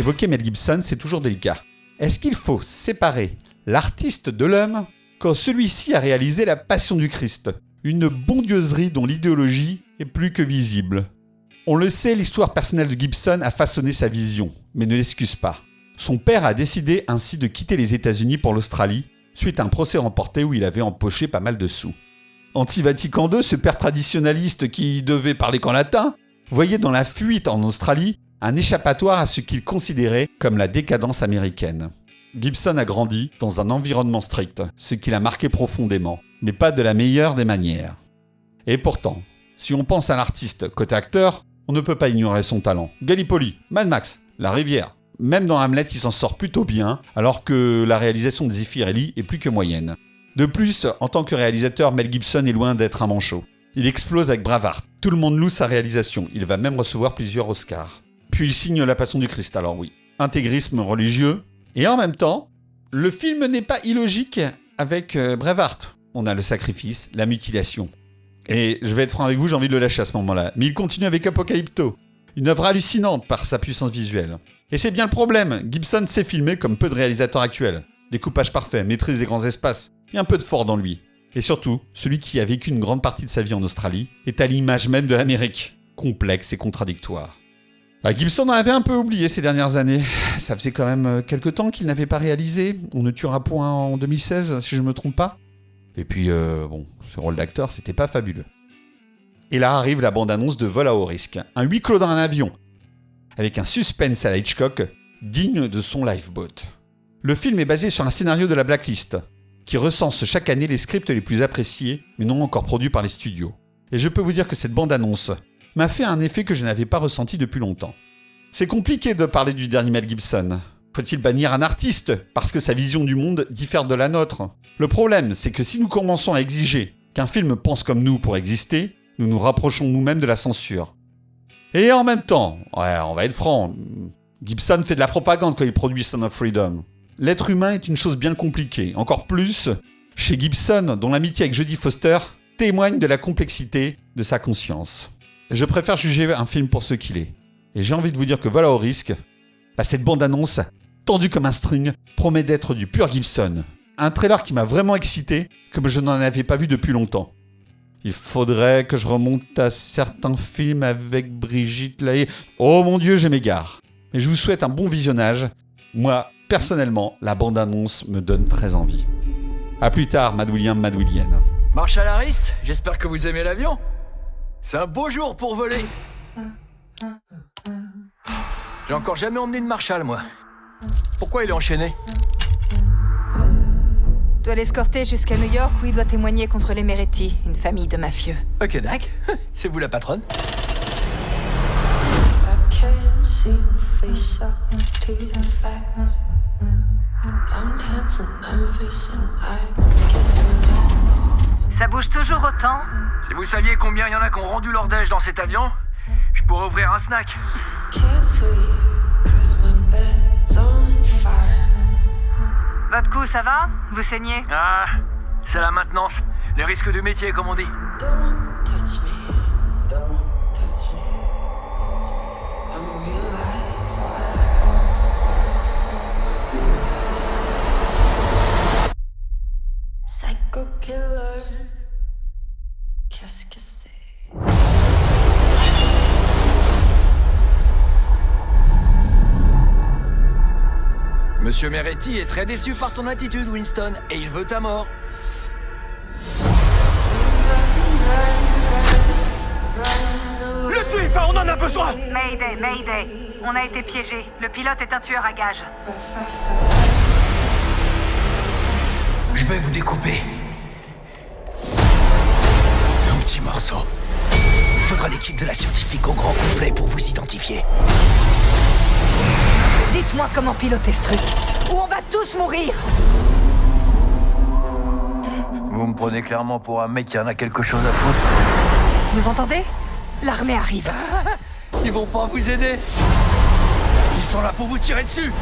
Évoquer Mel Gibson, c'est toujours délicat. Est-ce qu'il faut séparer l'artiste de l'homme quand celui-ci a réalisé La Passion du Christ, une bondieuserie dont l'idéologie est plus que visible? On le sait, l'histoire personnelle de Gibson a façonné sa vision, mais ne l'excuse pas. Son père a décidé ainsi de quitter les États-Unis pour l'Australie, suite à un procès remporté où il avait empoché pas mal de sous. Anti-Vatican II, ce père traditionnaliste qui devait parler qu'en latin, voyait dans la fuite en Australie un échappatoire à ce qu'il considérait comme la décadence américaine. Gibson a grandi dans un environnement strict, ce qui l'a marqué profondément, mais pas de la meilleure des manières. Et pourtant, si on pense à l'artiste côté acteur, on ne peut pas ignorer son talent. Gallipoli, Mad Max, La Rivière. Même dans Hamlet, il s'en sort plutôt bien, alors que la réalisation de Zeffirelli est plus que moyenne. De plus, en tant que réalisateur, Mel Gibson est loin d'être un manchot. Il explose avec Braveheart. Tout le monde loue sa réalisation. Il va même recevoir plusieurs Oscars. Puis il signe La Passion du Christ, alors oui. Intégrisme religieux. Et en même temps, le film n'est pas illogique avec Braveheart. On a le sacrifice, la mutilation. Et je vais être franc avec vous, j'ai envie de le lâcher à ce moment-là. Mais il continue avec Apocalypto. Une œuvre hallucinante par sa puissance visuelle. Et c'est bien le problème, Gibson sait filmer comme peu de réalisateurs actuels. Découpage parfait, maîtrise des grands espaces, et un peu de fort dans lui. Et surtout, celui qui a vécu une grande partie de sa vie en Australie est à l'image même de l'Amérique, complexe et contradictoire. Gibson en avait un peu oublié ces dernières années. Ça faisait quand même quelques temps qu'il n'avait pas réalisé On ne tuera point en 2016, si je ne me trompe pas. Et puis, ce rôle d'acteur, c'était pas fabuleux. Et là arrive la bande-annonce de Vol à haut risque, un huis clos dans un avion, avec un suspense à la Hitchcock, digne de son Lifeboat. Le film est basé sur un scénario de la Blacklist, qui recense chaque année les scripts les plus appréciés, mais non encore produits par les studios. Et je peux vous dire que cette bande-annonce m'a fait un effet que je n'avais pas ressenti depuis longtemps. C'est compliqué de parler du dernier Mel Gibson. Faut-il bannir un artiste parce que sa vision du monde diffère de la nôtre? Le problème, c'est que si nous commençons à exiger qu'un film pense comme nous pour exister, nous nous rapprochons nous-mêmes de la censure. Et en même temps, on va être franc, Gibson fait de la propagande quand il produit Son of Freedom. L'être humain est une chose bien compliquée, encore plus chez Gibson, dont l'amitié avec Jodie Foster témoigne de la complexité de sa conscience. Je préfère juger un film pour ce qu'il est. Et j'ai envie de vous dire que Vol à haut risque, cette bande-annonce, tendue comme un string, promet d'être du pur Gibson. Un trailer qui m'a vraiment excité, comme je n'en avais pas vu depuis longtemps. Il faudrait que je remonte à certains films avec Brigitte Lahaie. Oh mon Dieu, je m'égare. Mais je vous souhaite un bon visionnage. Moi, personnellement, la bande-annonce me donne très envie. A plus tard, Mad William, Mad Willienne. Marshall Harris, j'espère que vous aimez l'avion. C'est un beau jour pour voler. J'ai encore jamais emmené de Marshall, moi. Pourquoi il est enchaîné? Doit l'escorter jusqu'à New York où il doit témoigner contre les Meretti, une famille de mafieux. Ok, Dac. C'est vous la patronne? Ça bouge toujours autant? Si vous saviez combien il y en a qui ont rendu leur déj dans cet avion, je pourrais ouvrir un snack. Votre cou, ça va? Vous saignez? Ah, c'est la maintenance. Les risques du métier, comme on dit. Psycho killer, qu'est-ce que c'est? Monsieur Meretti est très déçu par ton attitude, Winston, et il veut ta mort. Le tuez pas, on en a besoin! Mayday, Mayday. On a été piégés. Le pilote est un tueur à gages. Je vais vous découper. En petits morceaux. Il faudra l'équipe de la scientifique au grand complet pour vous identifier. Dites-moi comment piloter ce truc, ou on va tous mourir. Vous me prenez clairement pour un mec qui en a quelque chose à foutre. Vous entendez? L'armée arrive. Ils vont pas vous aider. Ils sont là pour vous tirer dessus.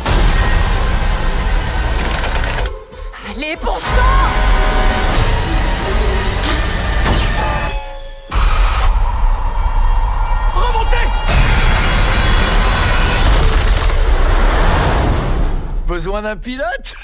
Allez, bon sang! besoin d'un pilote?